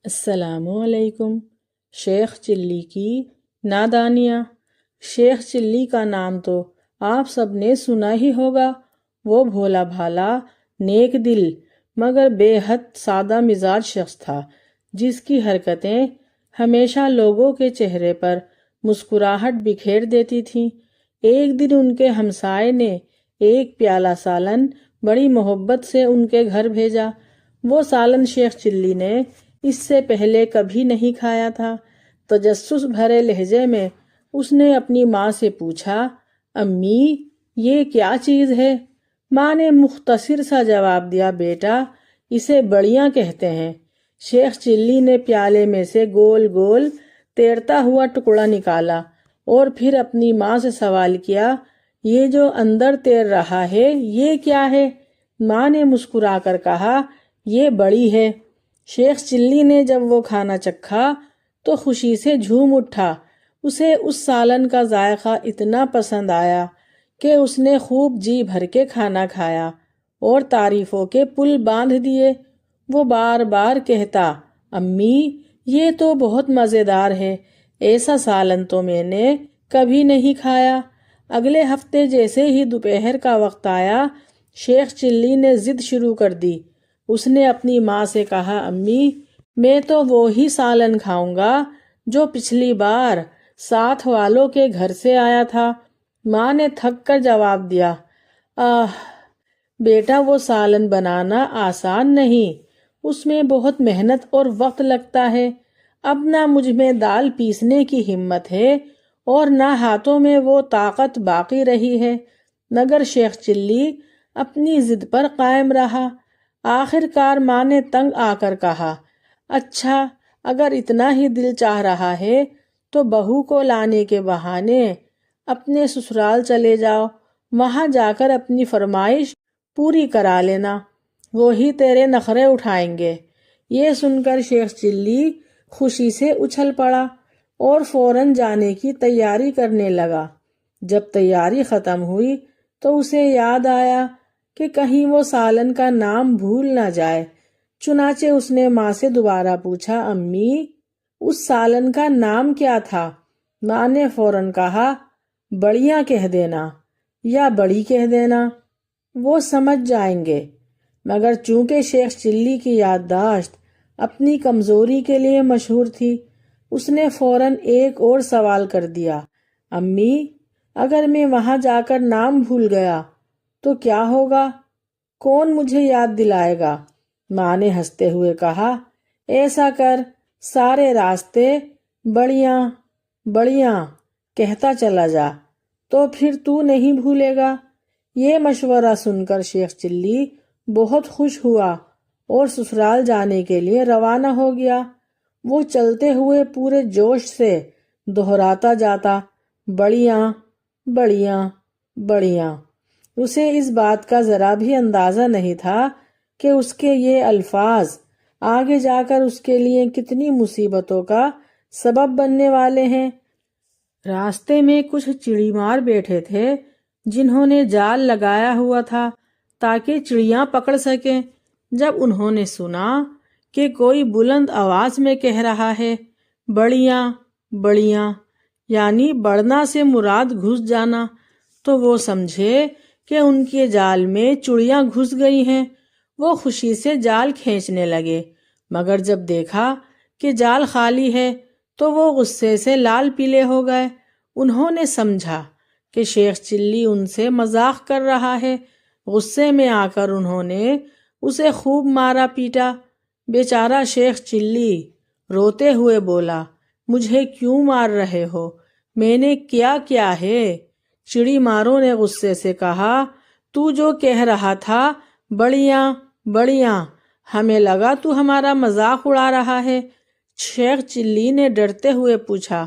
السلام علیکم۔ شیخ چلی کی نادانیاں۔ شیخ چلی کا نام تو آپ سب نے سنا ہی ہوگا۔ وہ بھولا بھالا، نیک دل مگر بے حد سادہ مزاج شخص تھا، جس کی حرکتیں ہمیشہ لوگوں کے چہرے پر مسکراہٹ بکھیر دیتی تھیں۔ ایک دن ان کے ہمسائے نے ایک پیالہ سالن بڑی محبت سے ان کے گھر بھیجا۔ وہ سالن شیخ چلی نے اس سے پہلے کبھی نہیں کھایا تھا۔ تجسس بھرے لہجے میں اس نے اپنی ماں سے پوچھا، امی یہ کیا چیز ہے؟ ماں نے مختصر سا جواب دیا، بیٹا اسے بڑیاں کہتے ہیں۔ شیخ چلی نے پیالے میں سے گول گول تیرتا ہوا ٹکڑا نکالا اور پھر اپنی ماں سے سوال کیا، یہ جو اندر تیر رہا ہے یہ کیا ہے؟ ماں نے مسکرا کر کہا، یہ بڑی ہے۔ شیخ چلی نے جب وہ کھانا چکھا تو خوشی سے جھوم اٹھا۔ اسے اس سالن کا ذائقہ اتنا پسند آیا کہ اس نے خوب جی بھر کے کھانا کھایا اور تعریفوں کے پل باندھ دیے۔ وہ بار بار کہتا، امی یہ تو بہت مزیدار ہے، ایسا سالن تو میں نے کبھی نہیں کھایا۔ اگلے ہفتے جیسے ہی دوپہر کا وقت آیا، شیخ چلی نے ضد شروع کر دی۔ اس نے اپنی ماں سے کہا، امی میں تو وہی سالن کھاؤں گا جو پچھلی بار ساتھ والوں کے گھر سے آیا تھا۔ ماں نے تھک کر جواب دیا، بیٹا وہ سالن بنانا آسان نہیں، اس میں بہت محنت اور وقت لگتا ہے۔ اب نہ مجھ میں دال پیسنے کی ہمت ہے اور نہ ہاتھوں میں وہ طاقت باقی رہی ہے۔ مگر شیخ چلی اپنی ضد پر قائم رہا۔ آخر کار ماں نے تنگ آ کر کہا، اچھا اگر اتنا ہی دل چاہ رہا ہے تو بہو کو لانے کے بہانے اپنے سسرال چلے جاؤ، وہاں جا کر اپنی فرمائش پوری کرا لینا، وہی تیرے نخرے اٹھائیں گے۔ یہ سن کر شیخ چلی خوشی سے اچھل پڑا اور فوراً جانے کی تیاری کرنے لگا۔ جب تیاری ختم ہوئی تو اسے یاد آیا کہ کہیں وہ سالن کا نام بھول نہ جائے۔ چنانچہ اس نے ماں سے دوبارہ پوچھا، امی اس سالن کا نام کیا تھا؟ ماں نے فوراً کہا، بڑیاں کہہ دینا یا بڑی کہہ دینا، وہ سمجھ جائیں گے۔ مگر چونکہ شیخ چلی کی یادداشت اپنی کمزوری کے لیے مشہور تھی، اس نے فوراً ایک اور سوال کر دیا، امی اگر میں وہاں جا کر نام بھول گیا تو کیا ہوگا؟ کون مجھے یاد دلائے گا؟ ماں نے ہنستے ہوئے کہا، ایسا کر سارے راستے بڑیاں بڑیاں کہتا چلا جا، تو پھر تو نہیں بھولے گا۔ یہ مشورہ سن کر شیخ چلی بہت خوش ہوا اور سسرال جانے کے لیے روانہ ہو گیا۔ وہ چلتے ہوئے پورے جوش سے دہراتا جاتا، بڑیاں بڑیاں بڑیاں۔ اسے اس بات کا ذرا بھی اندازہ نہیں تھا کہ اس کے یہ الفاظ آگے جا کر اس کے لیے کتنی مصیبتوں کا سبب بننے والے ہیں۔ راستے میں کچھ چڑی مار بیٹھے تھے جنہوں نے جال لگایا ہوا تھا تاکہ چڑیاں پکڑ سکیں۔ جب انہوں نے سنا کہ کوئی بلند آواز میں کہہ رہا ہے، بڑیاں بڑیاں، یعنی بڑھنا سے مراد گھس جانا، تو وہ سمجھے کہ ان کے جال میں چڑیاں گھس گئی ہیں۔ وہ خوشی سے جال کھینچنے لگے، مگر جب دیکھا کہ جال خالی ہے تو وہ غصے سے لال پیلے ہو گئے۔ انہوں نے سمجھا کہ شیخ چلی ان سے مذاق کر رہا ہے۔ غصے میں آ کر انہوں نے اسے خوب مارا پیٹا۔ بیچارہ شیخ چلی روتے ہوئے بولا، مجھے کیوں مار رہے ہو؟ میں نے کیا ہے؟ چڑی ماروں نے غصے سے کہا، تو جو کہہ رہا تھا بڑیاں بڑیاں، ہمیں لگا تو ہمارا مذاق اڑا رہا ہے۔ شیخ چلی نے ڈرتے ہوئے پوچھا،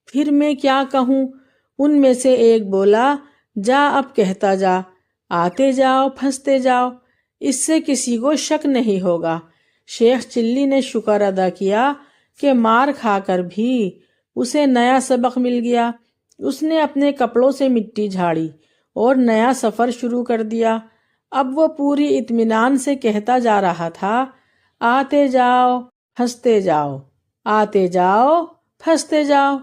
پھر میں کیا کہوں؟ ان میں سے ایک بولا، جا اب کہتا جا، آتے جاؤ پھنستے جاؤ، اس سے کسی کو شک نہیں ہوگا۔ شیخ چلی نے شکر ادا کیا کہ مار کھا کر بھی اسے نیا سبق مل گیا۔ اس نے اپنے کپڑوں سے مٹی جھاڑی اور نیا سفر شروع کر دیا۔ اب وہ پوری اطمینان سے کہتا جا رہا تھا، آتے جاؤ پھنستے جاؤ، آتے جاؤ پھنستے جاؤ۔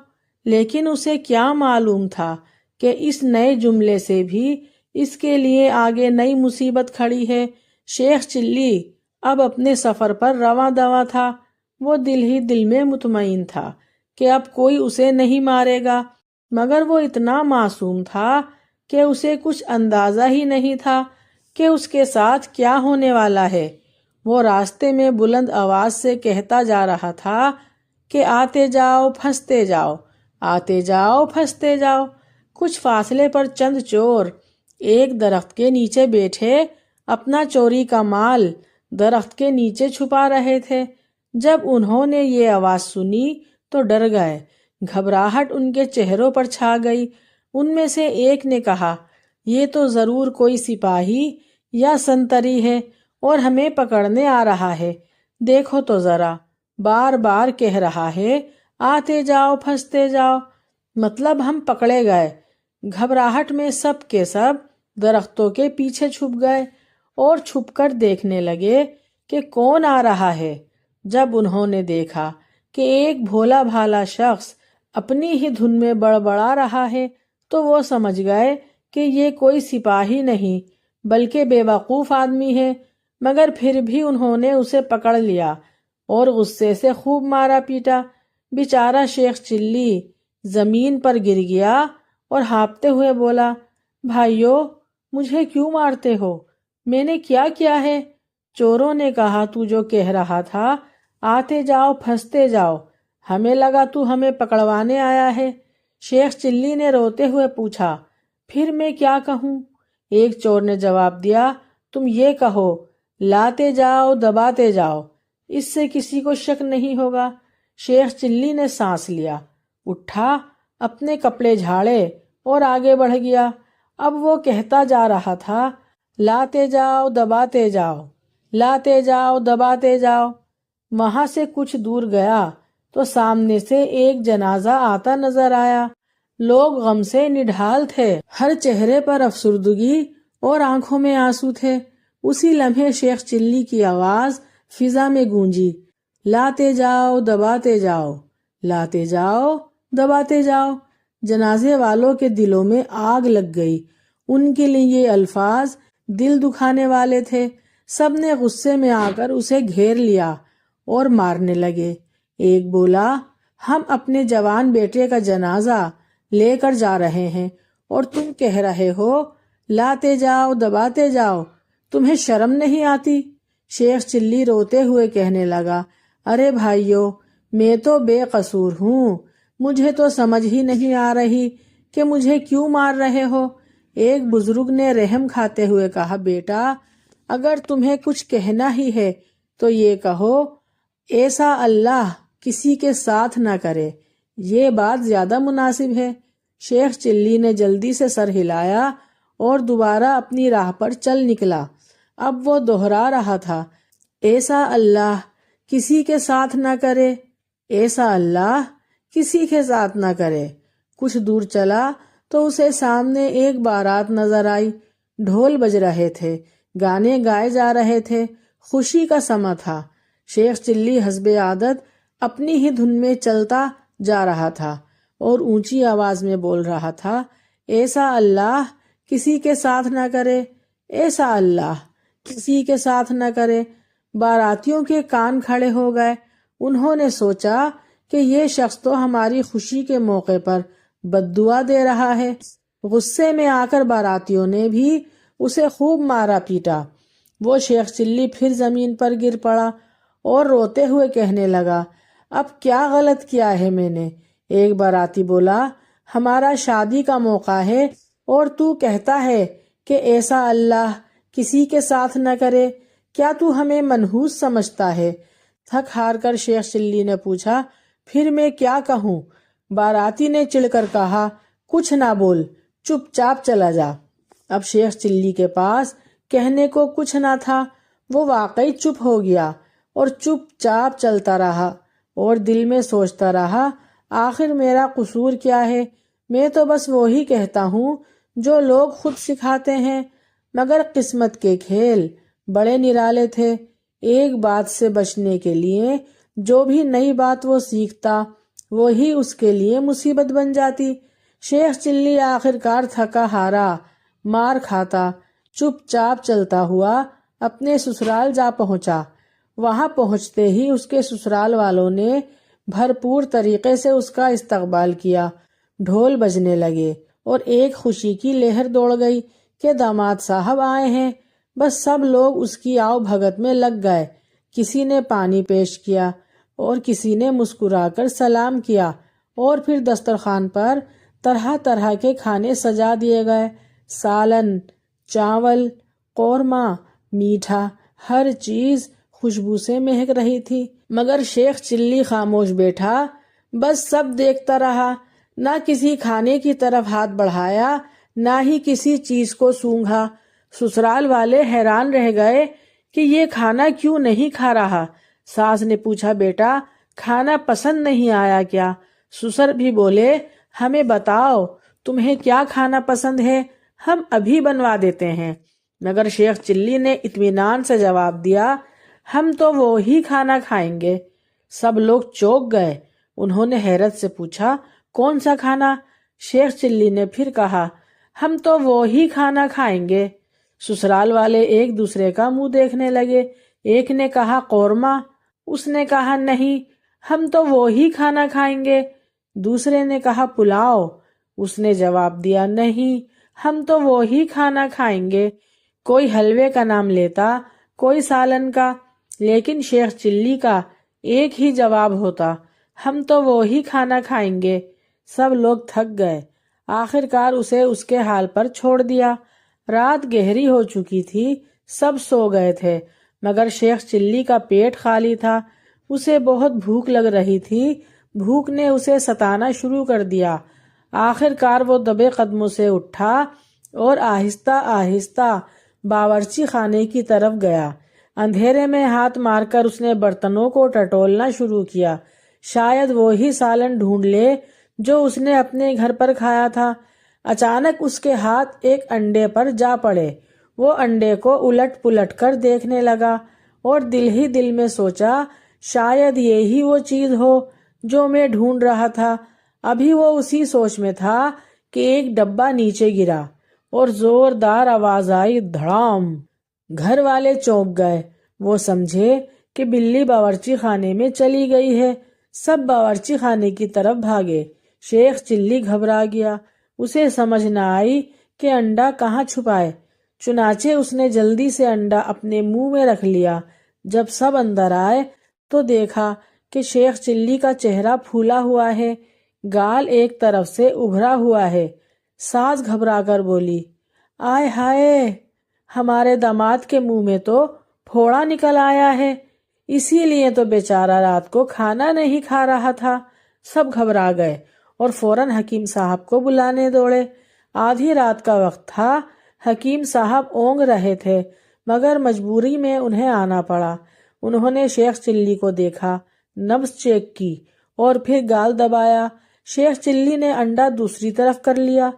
لیکن اسے کیا معلوم تھا کہ اس نئے جملے سے بھی اس کے لیے آگے نئی مصیبت کھڑی ہے۔ شیخ چلی اب اپنے سفر پر رواں دواں تھا۔ وہ دل ہی دل میں مطمئن تھا کہ اب کوئی اسے نہیں مارے گا، مگر وہ اتنا معصوم تھا کہ اسے کچھ اندازہ ہی نہیں تھا کہ اس کے ساتھ کیا ہونے والا ہے۔ وہ راستے میں بلند آواز سے کہتا جا رہا تھا کہ آتے جاؤ پھنستے جاؤ، آتے جاؤ پھنستے جاؤ۔ کچھ فاصلے پر چند چور ایک درخت کے نیچے بیٹھے اپنا چوری کا مال درخت کے نیچے چھپا رہے تھے۔ جب انہوں نے یہ آواز سنی تو ڈر گئے، گھبراہٹ ان کے چہروں پر چھا گئی۔ ان میں سے ایک نے کہا، یہ تو ضرور کوئی سپاہی یا سنتری ہے اور ہمیں پکڑنے آ رہا ہے۔ دیکھو تو ذرا، بار بار کہہ رہا ہے آتے جاؤ پھنستے جاؤ، مطلب ہم پکڑے گئے۔ گھبراہٹ میں سب کے سب درختوں کے پیچھے چھپ گئے اور چھپ کر دیکھنے لگے کہ کون آ رہا ہے۔ جب انہوں نے دیکھا کہ ایک بھولا بھالا شخص اپنی ہی دھن میں بڑبڑا رہا ہے تو وہ سمجھ گئے کہ یہ کوئی سپاہی نہیں بلکہ بے وقوف آدمی ہے، مگر پھر بھی انہوں نے اسے پکڑ لیا اور غصے سے خوب مارا پیٹا۔ بیچارہ شیخ چلی زمین پر گر گیا اور ہانپتے ہوئے بولا، بھائیو مجھے کیوں مارتے ہو؟ میں نے کیا کیا ہے؟ چوروں نے کہا، تو جو کہہ رہا تھا آتے جاؤ پھنستے جاؤ، ہمیں لگا تو ہمیں پکڑوانے آیا ہے۔ شیخ چلی نے روتے ہوئے پوچھا، پھر میں کیا کہوں؟ ایک چور نے جواب دیا، تم یہ کہو، لاتے جاؤ دباتے جاؤ، اس سے کسی کو شک نہیں ہوگا۔ شیخ چلی نے سانس لیا، اٹھا، اپنے کپڑے جھاڑے اور آگے بڑھ گیا۔ اب وہ کہتا جا رہا تھا، لاتے جاؤ دباتے جاؤ، لاتے جاؤ دباتے جاؤ۔ وہاں سے کچھ دور گیا تو سامنے سے ایک جنازہ آتا نظر آیا۔ لوگ غم سے نڈھال تھے، ہر چہرے پر افسردگی اور آنکھوں میں آنسو تھے۔ اسی لمحے شیخ چلی کی آواز فضا میں گونجی، لاتے جاؤ دباتے جاؤ، لاتے جاؤ دباتے جاؤ۔ جنازے والوں کے دلوں میں آگ لگ گئی۔ ان کے لیے یہ الفاظ دل دکھانے والے تھے۔ سب نے غصے میں آ کر اسے گھیر لیا اور مارنے لگے۔ ایک بولا، ہم اپنے جوان بیٹے کا جنازہ لے کر جا رہے ہیں اور تم کہہ رہے ہو لاتے جاؤ دباتے جاؤ، تمہیں شرم نہیں آتی؟ شیخ چلی روتے ہوئے کہنے لگا، ارے بھائیو، میں تو بے قصور ہوں، مجھے تو سمجھ ہی نہیں آ رہی کہ مجھے کیوں مار رہے ہو۔ ایک بزرگ نے رحم کھاتے ہوئے کہا، بیٹا اگر تمہیں کچھ کہنا ہی ہے تو یہ کہو، ایسا اللہ کسی کے ساتھ نہ کرے، یہ بات زیادہ مناسب ہے۔ شیخ چلی نے جلدی سے سر ہلایا اور دوبارہ اپنی راہ پر چل نکلا۔ اب وہ دہرا رہا تھا، ایسا اللہ کسی کے ساتھ نہ کرے، ایسا اللہ کسی کے ساتھ نہ کرے۔ کچھ دور چلا تو اسے سامنے ایک بارات نظر آئی۔ ڈھول بج رہے تھے، گانے گائے جا رہے تھے، خوشی کا سماں تھا۔ شیخ چلی حسب عادت اپنی ہی دھن میں چلتا جا رہا تھا اور اونچی آواز میں بول رہا تھا، ایسا اللہ کسی کے ساتھ نہ کرے، ایسا اللہ کسی کے ساتھ نہ کرے۔ باراتیوں کے کان کھڑے ہو گئے۔ انہوں نے سوچا کہ یہ شخص تو ہماری خوشی کے موقع پر بد دعا دے رہا ہے۔ غصے میں آ کر باراتیوں نے بھی اسے خوب مارا پیٹا۔ وہ شیخ چلی پھر زمین پر گر پڑا اور روتے ہوئے کہنے لگا، اب کیا غلط کیا ہے میں نے؟ ایک باراتی بولا، ہمارا شادی کا موقع ہے اور تو کہتا ہے کہ ایسا اللہ کسی کے ساتھ نہ کرے، کیا تو ہمیں منحوس سمجھتا ہے؟ تھک ہار کر شیخ چلی نے پوچھا، پھر میں کیا کہوں؟ باراتی نے چڑھ کر کہا، کچھ نہ بول، چپ چاپ چلا جا۔ اب شیخ چلی کے پاس کہنے کو کچھ نہ تھا۔ وہ واقعی چپ ہو گیا اور چپ چاپ چلتا رہا اور دل میں سوچتا رہا، آخر میرا قصور کیا ہے؟ میں تو بس وہی کہتا ہوں جو لوگ خود سکھاتے ہیں۔ مگر قسمت کے کھیل بڑے نرالے تھے۔ ایک بات سے بچنے کے لیے جو بھی نئی بات وہ سیکھتا وہی اس کے لیے مصیبت بن جاتی۔ شیخ چلی آخر کار تھکا ہارا مار کھاتا چپ چاپ چلتا ہوا اپنے سسرال جا پہنچا۔ وہاں پہنچتے ہی اس کے سسرال والوں نے بھرپور طریقے سے اس کا استقبال کیا۔ ڈھول بجنے لگے اور ایک خوشی کی لہر دوڑ گئی کہ داماد صاحب آئے ہیں۔ بس سب لوگ اس کی آؤ بھگت میں لگ گئے۔ کسی نے پانی پیش کیا اور کسی نے مسکرا کر سلام کیا، اور پھر دسترخوان پر طرح طرح کے کھانے سجا دیے گئے۔ سالن، چاول، قورمہ، میٹھا، ہر چیز خوشبو سے مہک رہی تھی، مگر شیخ چلی خاموش بیٹھا، بس سب دیکھتا رہا، نہ کسی کھانے کی طرف ہاتھ بڑھایا نہ ہی کسی چیز کو سونگھا۔ سسرال والے حیران رہ گئے کہ یہ کھانا کیوں نہیں کھا رہا۔ ساس نے پوچھا، بیٹا کھانا پسند نہیں آیا کیا؟ سسر بھی بولے، ہمیں بتاؤ تمہیں کیا کھانا پسند ہے، ہم ابھی بنوا دیتے ہیں۔ مگر شیخ چلی نے اطمینان سے جواب دیا، ہم تو وہی کھانا کھائیں گے۔ سب لوگ چونک گئے۔ انہوں نے حیرت سے پوچھا، کون سا کھانا؟ شیخ چلی نے پھر کہا، ہم تو وہی کھانا کھائیں گے۔ سسرال والے ایک دوسرے کا منہ دیکھنے لگے۔ ایک نے کہا قورمہ، اس نے کہا نہیں، ہم تو وہی کھانا کھائیں گے۔ دوسرے نے کہا پلاؤ، اس نے جواب دیا نہیں، ہم تو وہی کھانا کھائیں گے۔ کوئی حلوے کا نام لیتا، کوئی سالن کا، لیکن شیخ چلی کا ایک ہی جواب ہوتا، ہم تو وہی کھانا کھائیں گے۔ سب لوگ تھک گئے، آخر کار اسے اس کے حال پر چھوڑ دیا۔ رات گہری ہو چکی تھی، سب سو گئے تھے، مگر شیخ چلی کا پیٹ خالی تھا۔ اسے بہت بھوک لگ رہی تھی، بھوک نے اسے ستانا شروع کر دیا۔ آخر کار وہ دبے قدموں سے اٹھا اور آہستہ آہستہ باورچی خانے کی طرف گیا۔ اندھیرے میں ہاتھ مار کر اس نے برتنوں کو ٹٹولنا شروع کیا، شاید وہی سالن ڈھونڈ لے جو اس نے اپنے گھر پر کھایا تھا۔ اچانک اس کے ہاتھ ایک انڈے پر جا پڑے۔ وہ انڈے کو الٹ پلٹ کر دیکھنے لگا اور دل ہی دل میں سوچا، شاید یہی وہ چیز ہو جو میں ڈھونڈ رہا تھا۔ ابھی وہ اسی سوچ میں تھا کہ ایک ڈبہ نیچے گرا اور زوردار آواز آئی، دھڑام۔ گھر والے چونک گئے، وہ سمجھے کہ بلی باورچی خانے میں چلی گئی ہے۔ سب باورچی خانے کی طرف بھاگے۔ شیخ چلی گھبرا گیا، اسے سمجھ نہ آئی کہ انڈا کہاں چھپائے۔ چنانچہ اس نے جلدی سے انڈا اپنے منہ میں رکھ لیا۔ جب سب اندر آئے تو دیکھا کہ شیخ چلی کا چہرہ پھولا ہوا ہے، گال ایک طرف سے ابھرا ہوا ہے۔ ساس گھبرا کر بولی، آئے ہائے، ہمارے داماد کے منہ میں تو پھوڑا نکل آیا ہے، اسی لیے تو بیچارہ رات کو کھانا نہیں کھا رہا تھا۔ سب گھبرا گئے اور فوراً حکیم صاحب کو بلانے دوڑے۔ آدھی رات کا وقت تھا، حکیم صاحب اونگ رہے تھے، مگر مجبوری میں انہیں آنا پڑا۔ انہوں نے شیخ چلی کو دیکھا، نبض چیک کی اور پھر گال دبایا۔ شیخ چلی نے انڈا دوسری طرف کر لیا۔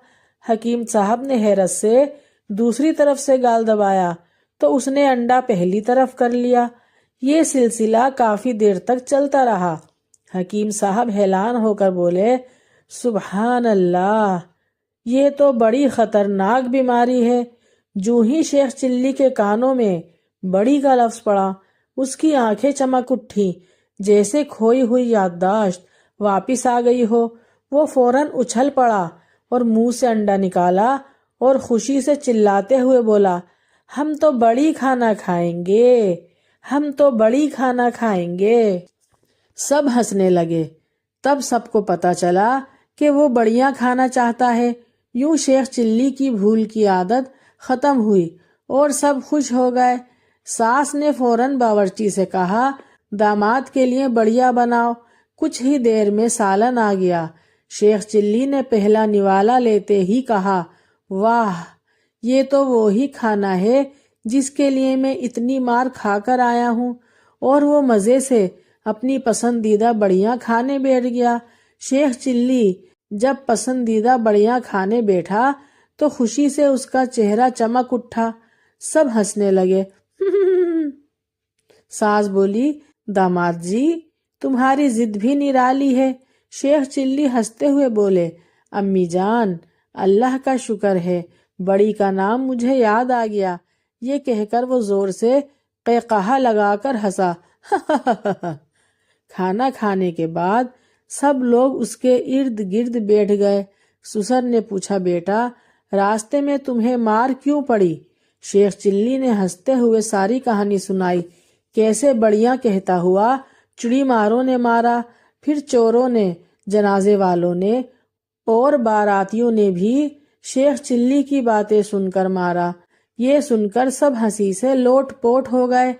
حکیم صاحب نے حیرت سے دوسری طرف سے گال دبایا تو اس نے انڈا پہلی طرف کر لیا۔ یہ سلسلہ کافی دیر تک چلتا رہا۔ حکیم صاحب حیران ہو کر بولے، سبحان اللہ، یہ تو بڑی خطرناک بیماری ہے۔ جو ہی شیخ چلی کے کانوں میں بڑی کا لفظ پڑا، اس کی آنکھیں چمک اٹھی، جیسے کھوئی ہوئی یادداشت واپس آ گئی ہو۔ وہ فوراً اچھل پڑا اور منہ سے انڈا نکالا اور خوشی سے چلاتے ہوئے بولا، ہم تو بڑی کھانا کھائیں گے، ہم تو بڑی کھانا کھائیں گے۔ سب ہنسنے لگے۔ تب سب کو پتا چلا کہ وہ بڑیاں کھانا چاہتا ہے۔ یوں شیخ چلی کی بھول کی عادت ختم ہوئی اور سب خوش ہو گئے۔ ساس نے فوراً باورچی سے کہا، داماد کے لیے بڑیا بناؤ۔ کچھ ہی دیر میں سالن آ گیا۔ شیخ چلی نے پہلا نوالا لیتے ہی کہا، واہ، یہ تو وہی کھانا ہے جس کے لیے میں اتنی مار کھا کر آیا ہوں۔ اور وہ مزے سے اپنی پسندیدہ بڑیاں کھانے بیٹھ گیا۔ شیخ چلی جب پسندیدہ بڑیاں کھانے بیٹھا تو خوشی سے اس کا چہرہ چمک اٹھا۔ سب ہنسنے لگے۔ ساس بولی، داماد جی، تمہاری ضد بھی نرالی ہے۔ شیخ چلی ہنستے ہوئے بولے، امی جان، اللہ کا شکر ہے، بڑی کا نام مجھے یاد آ گیا۔ یہ کہہ کر وہ زور سے قہقہا لگا کر ہنسا۔ کھانا کھانے کے بعد سب لوگ اس کے ارد گرد بیٹھ گئے۔ سسر نے پوچھا، بیٹا راستے میں تمہیں مار کیوں پڑی؟ شیخ چلی نے ہنستے ہوئے ساری کہانی سنائی، کیسے بڑیاں کہتا ہوا چڑی ماروں نے مارا، پھر چوروں نے، جنازے والوں نے اور باراتیوں نے بھی شیخ چلی کی باتیں سن کر مارا۔ یہ سن کر سب ہنسی سے لوٹ پوٹ ہو گئے۔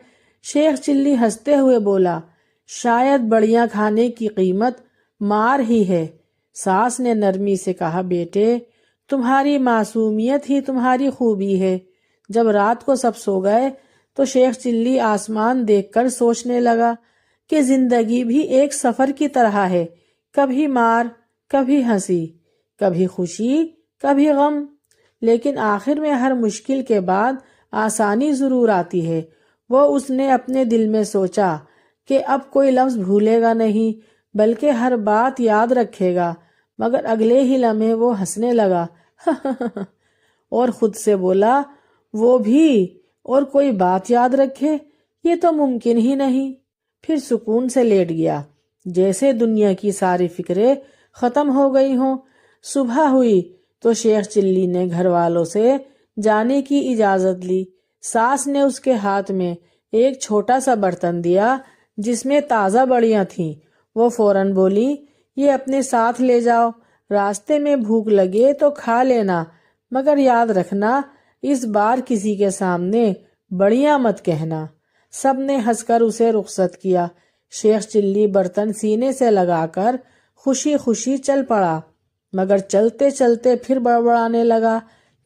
شیخ چلی ہنستے ہوئے بولا، شاید بڑیاں کھانے کی قیمت مار ہی ہے۔ ساس نے نرمی سے کہا، بیٹے تمہاری معصومیت ہی تمہاری خوبی ہے۔ جب رات کو سب سو گئے تو شیخ چلی آسمان دیکھ کر سوچنے لگا کہ زندگی بھی ایک سفر کی طرح ہے، کبھی مار، کبھی ہنسی، کبھی خوشی، کبھی غم، لیکن آخر میں ہر مشکل کے بعد آسانی ضرور آتی ہے۔ وہ اس نے اپنے دل میں سوچا کہ اب کوئی لفظ بھولے گا نہیں بلکہ ہر بات یاد رکھے گا، مگر اگلے ہی لمحے وہ ہنسنے لگا اور خود سے بولا، وہ بھی اور کوئی بات یاد رکھے، یہ تو ممکن ہی نہیں۔ پھر سکون سے لیٹ گیا، جیسے دنیا کی ساری فکریں ختم ہو گئی ہوں۔ صبح ہوئی تو شیخ چلی نے گھر والوں سے جانے کی اجازت لی۔ ساس نے اس کے ہاتھ میں ایک چھوٹا سا برتن دیا جس میں تازہ بڑیاں تھیں۔ وہ فوراً بولی، یہ اپنے ساتھ لے جاؤ، راستے میں بھوک لگے تو کھا لینا، مگر یاد رکھنا اس بار کسی کے سامنے بڑیاں مت کہنا۔ سب نے ہنس کر اسے رخصت کیا۔ شیخ چلی برتن سینے سے لگا کر خوشی خوشی چل پڑا، مگر چلتے چلتے پھر بڑبڑانے لگا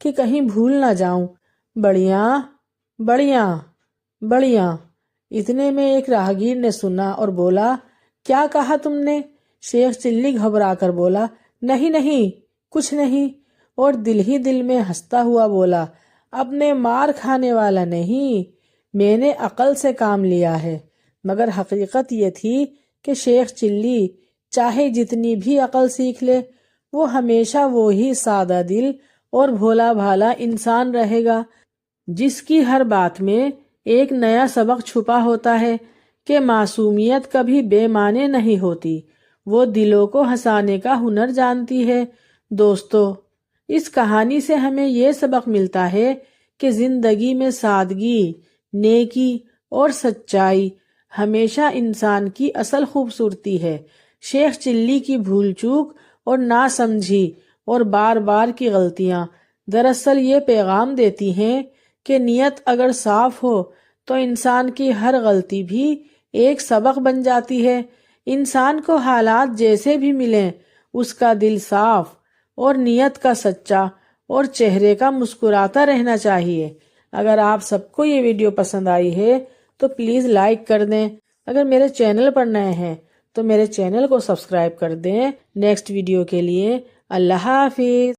کہ کہیں بھول نہ جاؤں، بڑیاں بڑیاں بڑیاں۔ اتنے میں ایک راہگیر نے سنا اور بولا، کیا کہا تم نے؟ شیخ چلی گھبرا کر بولا، نہیں نہیں کچھ نہیں، اور دل ہی دل میں ہنستا ہوا بولا، اب میں مار کھانے والا نہیں، میں نے عقل سے کام لیا ہے۔ مگر حقیقت یہ تھی کہ شیخ چلی چاہے جتنی بھی عقل سیکھ لے، وہ ہمیشہ وہی سادہ دل اور بھولا بھالا انسان رہے گا جس کی ہر بات میں ایک نیا سبق چھپا ہوتا ہے کہ معصومیت کبھی بے معنی نہیں ہوتی، وہ دلوں کو ہنسانے کا ہنر جانتی ہے۔ دوستو، اس کہانی سے ہمیں یہ سبق ملتا ہے کہ زندگی میں سادگی، نیکی اور سچائی ہمیشہ انسان کی اصل خوبصورتی ہے۔ شیخ چلی کی بھول چوک اور ناسمجھی اور بار بار کی غلطیاں دراصل یہ پیغام دیتی ہیں کہ نیت اگر صاف ہو تو انسان کی ہر غلطی بھی ایک سبق بن جاتی ہے۔ انسان کو حالات جیسے بھی ملیں، اس کا دل صاف اور نیت کا سچا اور چہرے کا مسکراتا رہنا چاہیے۔ اگر آپ سب کو یہ ویڈیو پسند آئی ہے تو پلیز لائک کر دیں۔ اگر میرے چینل پر نئے ہیں تو میرے چینل کو سبسکرائب کر دیں۔ نیکسٹ ویڈیو کے لیے اللہ حافظ۔